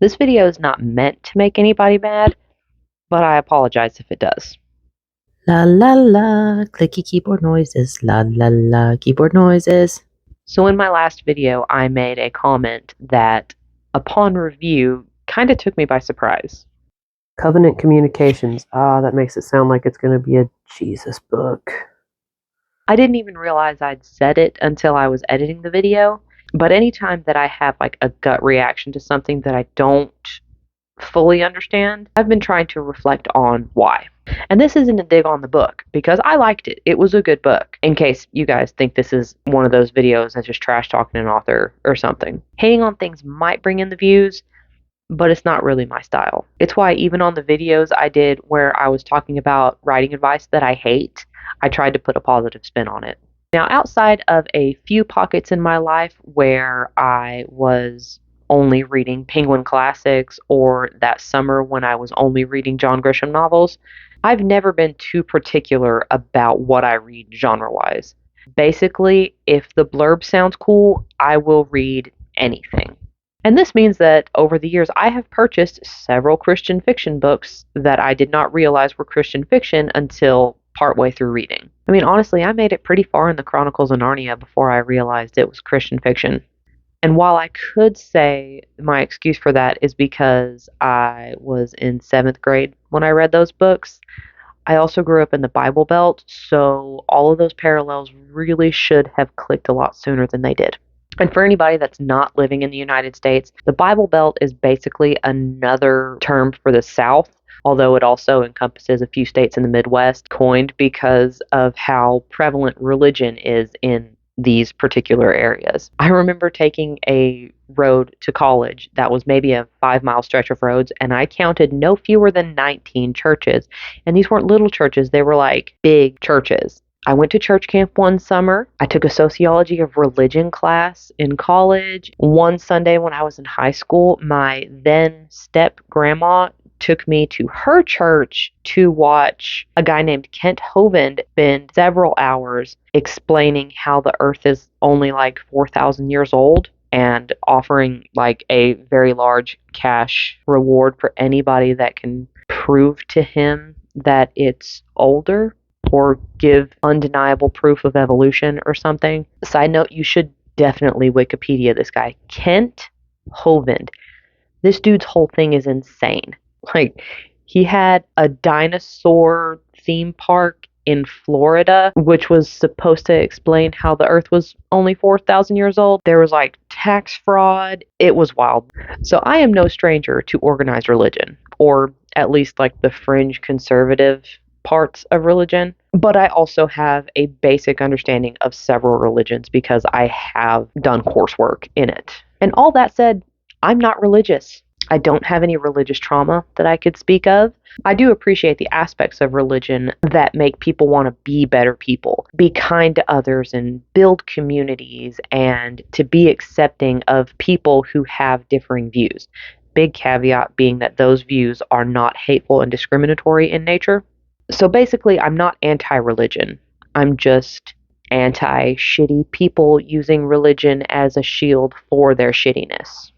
This video is not meant to make anybody mad, but I apologize if it does. La la la, clicky keyboard noises, la la la, keyboard noises. So in my last video, I made a comment that, upon review, kind of took me by surprise. Covenant Communications. That makes it sound like it's going to be a Jesus book. I didn't even realize I'd said it until I was editing the video, but anytime that I have like a gut reaction to something that I don't fully understand, I've been trying to reflect on why. And this isn't a dig on the book, because I liked it. It was a good book, in case you guys think this is one of those videos that's just trash talking an author or something. Hating on things might bring in the views, but it's not really my style. It's why even on the videos I did where I was talking about writing advice that I hate, I tried to put a positive spin on it. Now, outside of a few pockets in my life where I was only reading Penguin Classics, or that summer when I was only reading John Grisham novels, I've never been too particular about what I read genre-wise. Basically, if the blurb sounds cool, I will read anything. And this means that over the years, I have purchased several Christian fiction books that I did not realize were Christian fiction until partway through reading. I mean, honestly, I made it pretty far in the Chronicles of Narnia before I realized it was Christian fiction. And while I could say my excuse for that is because I was in 7th grade when I read those books, I also grew up in the Bible Belt, so all of those parallels really should have clicked a lot sooner than they did. And for anybody that's not living in the United States, the Bible Belt is basically another term for the South, although it also encompasses a few states in the Midwest, coined because of how prevalent religion is in these particular areas. I remember taking a road to college that was maybe a 5-mile stretch of roads, and I counted no fewer than 19 churches. And these weren't little churches, they were like big churches. I went to church camp one summer. I took a sociology of religion class in college. One Sunday when I was in high school, my then step grandma took me to her church to watch a guy named Kent Hovind spend several hours explaining how the earth is only like 4,000 years old and offering like a very large cash reward for anybody that can prove to him that it's older or give undeniable proof of evolution or something. Side note, you should definitely Wikipedia this guy. Kent Hovind. This dude's whole thing is insane. Like, he had a dinosaur theme park in Florida, which was supposed to explain how the earth was only 4,000 years old. There was like tax fraud. It was wild. So I am no stranger to organized religion, or at least like the fringe conservative parts of religion. But I also have a basic understanding of several religions because I have done coursework in it. And all that said, I'm not religious. I don't have any religious trauma that I could speak of. I do appreciate the aspects of religion that make people want to be better people, be kind to others, and build communities, and to be accepting of people who have differing views. Big caveat being that those views are not hateful and discriminatory in nature. So basically, I'm not anti-religion. I'm just anti-shitty people using religion as a shield for their shittiness.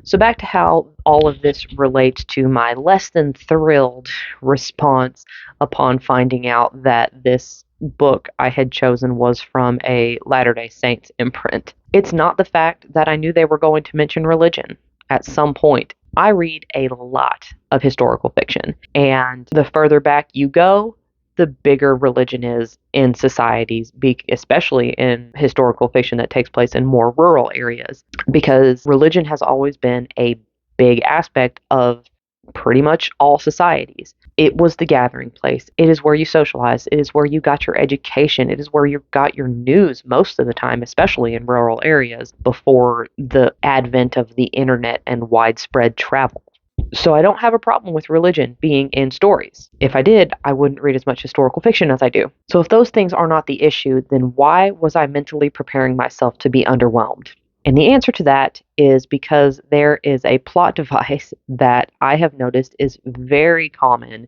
So back to how all of this relates to my less than thrilled response upon finding out that this book I had chosen was from a Latter-day Saints imprint. It's not the fact that I knew they were going to mention religion at some point. I read a lot of historical fiction, and the further back you go, the bigger religion is in societies, especially in historical fiction that takes place in more rural areas, because religion has always been a big aspect of pretty much all societies. It was the gathering place. It is where you socialized. It is where you got your education. It is where you got your news most of the time, especially in rural areas before the advent of the internet and widespread travel. So I don't have a problem with religion being in stories. If I did, I wouldn't read as much historical fiction as I do. So if those things are not the issue, then why was I mentally preparing myself to be underwhelmed? And the answer to that is because there is a plot device that I have noticed is very common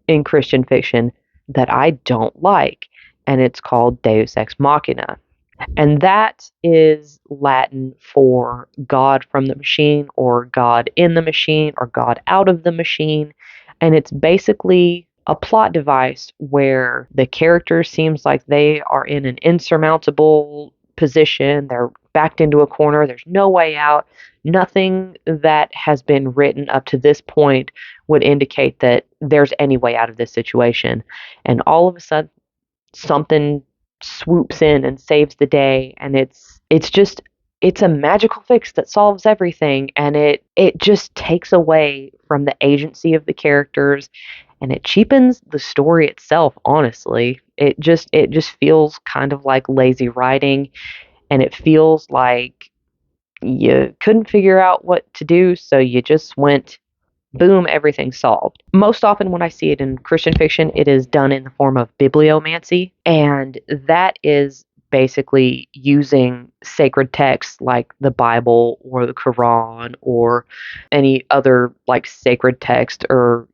in Christian fiction that I don't like, and it's called Deus Ex Machina. And that is Latin for God from the machine, or God in the machine, or God out of the machine. And it's basically a plot device where the character seems like they are in an insurmountable position. They're backed into a corner. There's no way out. Nothing that has been written up to this point would indicate that there's any way out of this situation. And all of a sudden, something swoops in and saves the day, and it's a magical fix that solves everything, and it just takes away from the agency of the characters, and it cheapens the story itself. Honestly, it just feels kind of like lazy writing, and it feels like you couldn't figure out what to do, so you just went boom, everything solved. Most often, when I see it in Christian fiction, it is done in the form of bibliomancy, and that is basically using sacred texts like the Bible or the Quran or any other like sacred text, or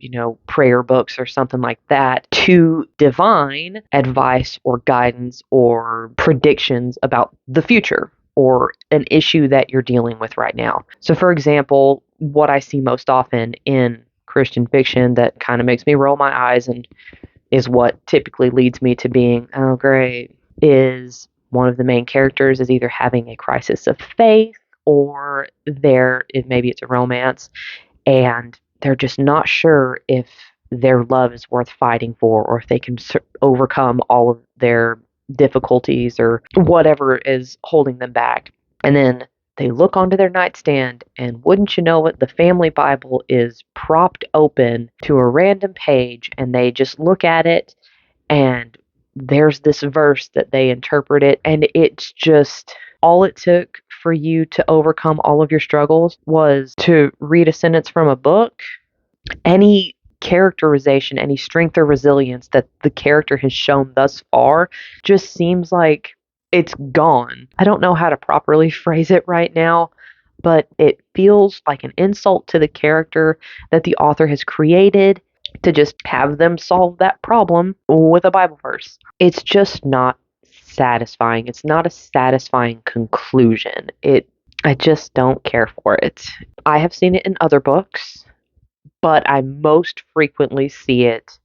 prayer books or something like that, to divine advice or guidance or predictions about the future or an issue that you're dealing with right now. So, for example, what I see most often in Christian fiction that kind of makes me roll my eyes and is what typically leads me to being, oh, great, is one of the main characters is either having a crisis of faith, or maybe it's a romance, and they're just not sure if their love is worth fighting for, or if they can overcome all of their difficulties or whatever is holding them back. And then they look onto their nightstand, and wouldn't you know it, the family Bible is propped open to a random page, and they just look at it, and there's this verse that they interpret it, and it's just all it took for you to overcome all of your struggles was to read a sentence from a book. Any characterization, any strength or resilience that the character has shown thus far just seems like it's gone. I don't know how to properly phrase it right now, but it feels like an insult to the character that the author has created to just have them solve that problem with a Bible verse. It's just not satisfying. It's not a satisfying conclusion. I just don't care for it. I have seen it in other books, but I most frequently see it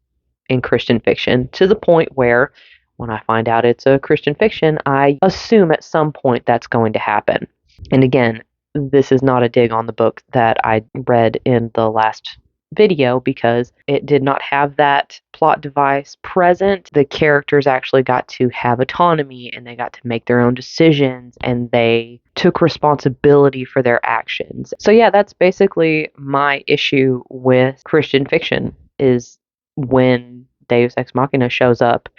in Christian fiction, to the point where when I find out it's a Christian fiction, I assume at some point that's going to happen. And again, this is not a dig on the book that I read in the last video, because it did not have that plot device present. The characters actually got to have autonomy, and they got to make their own decisions, and they took responsibility for their actions. So yeah, that's basically my issue with Christian fiction, is when Deus Ex Machina shows up.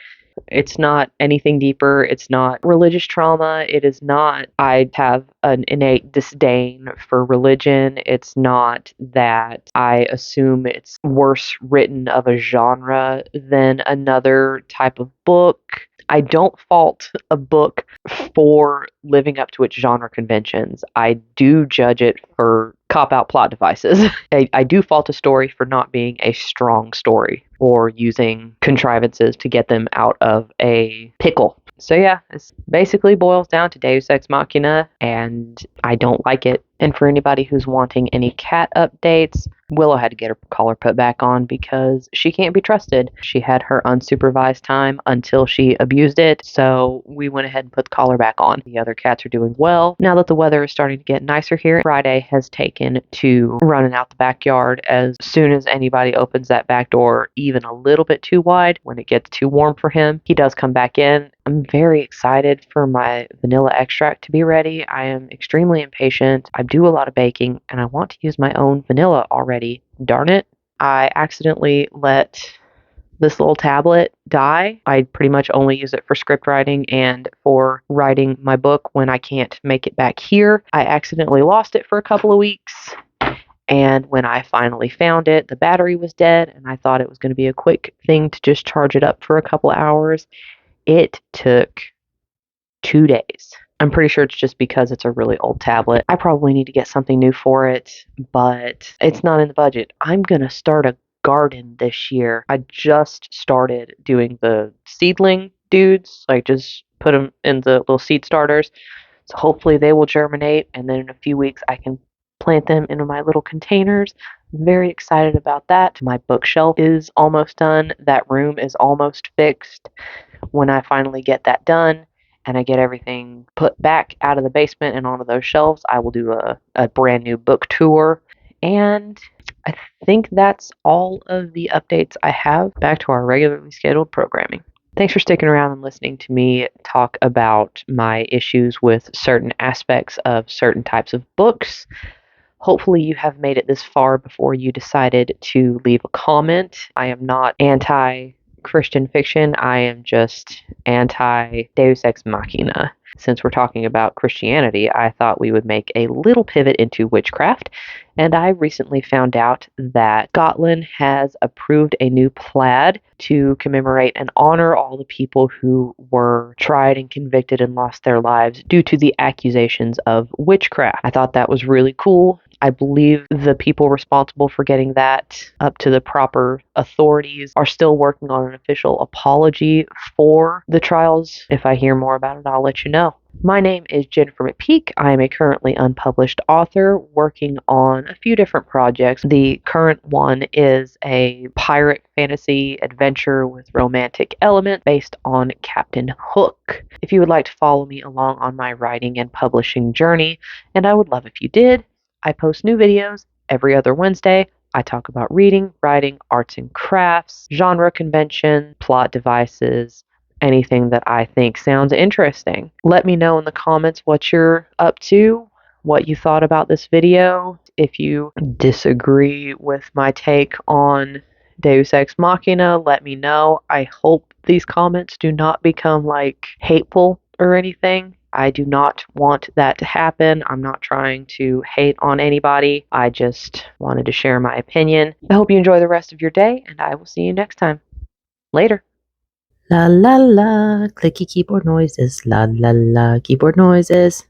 It's not anything deeper. It's not religious trauma. It is not, I have an innate disdain for religion. It's not that I assume it's worse written of a genre than another type of book. I don't fault a book for living up to its genre conventions. I do judge it for cop-out plot devices. I do fault a story for not being a strong story, or using contrivances to get them out of a pickle. So yeah, it basically boils down to Deus Ex Machina, and I don't like it. And for anybody who's wanting any cat updates, Willow had to get her collar put back on because she can't be trusted. She had her unsupervised time until she abused it, so we went ahead and put the collar back on. The other cats are doing well. Now that the weather is starting to get nicer here, Friday has taken to running out the backyard as soon as anybody opens that back door even a little bit too wide. When it gets too warm for him, he does come back in. I'm very excited for my vanilla extract to be ready. I am extremely impatient. I do a lot of baking, and I want to use my own vanilla already. Darn it. I accidentally let this little tablet die. I pretty much only use it for script writing and for writing my book when I can't make it back here. I accidentally lost it for a couple of weeks, and when I finally found it, the battery was dead, and I thought it was going to be a quick thing to just charge it up for a couple hours. It took 2 days. I'm pretty sure it's just because it's a really old tablet. I probably need to get something new for it, but it's not in the budget. I'm going to start a garden this year. I just started doing the seedling dudes, like just put them in the little seed starters. So hopefully they will germinate, and then in a few weeks I can plant them into my little containers. I'm very excited about that. My bookshelf is almost done. That room is almost fixed. When I finally get that done and I get everything put back out of the basement and onto those shelves, I will do a brand new book tour. And I think that's all of the updates I have. Back to our regularly scheduled programming. Thanks for sticking around and listening to me talk about my issues with certain aspects of certain types of books. Hopefully, you have made it this far before you decided to leave a comment. I am not anti Christian fiction, I am just anti Deus Ex Machina. Since we're talking about Christianity, I thought we would make a little pivot into witchcraft. And I recently found out that Scotland has approved a new plaid to commemorate and honor all the people who were tried and convicted and lost their lives due to the accusations of witchcraft. I thought that was really cool. I believe the people responsible for getting that up to the proper authorities are still working on an official apology for the trials. If I hear more about it, I'll let you know. My name is Jennifer McPeak. I am a currently unpublished author working on a few different projects. The current one is a pirate fantasy adventure with romantic elements based on Captain Hook. If you would like to follow me along on my writing and publishing journey, and I would love if you did, I post new videos every other Wednesday. I talk about reading, writing, arts and crafts, genre convention, plot devices, anything that I think sounds interesting. Let me know in the comments what you're up to, what you thought about this video. If you disagree with my take on Deus Ex Machina, let me know. I hope these comments do not become like hateful or anything. I do not want that to happen. I'm not trying to hate on anybody. I just wanted to share my opinion. I hope you enjoy the rest of your day, and I will see you next time. Later. La la la, clicky keyboard noises. La la la, keyboard noises.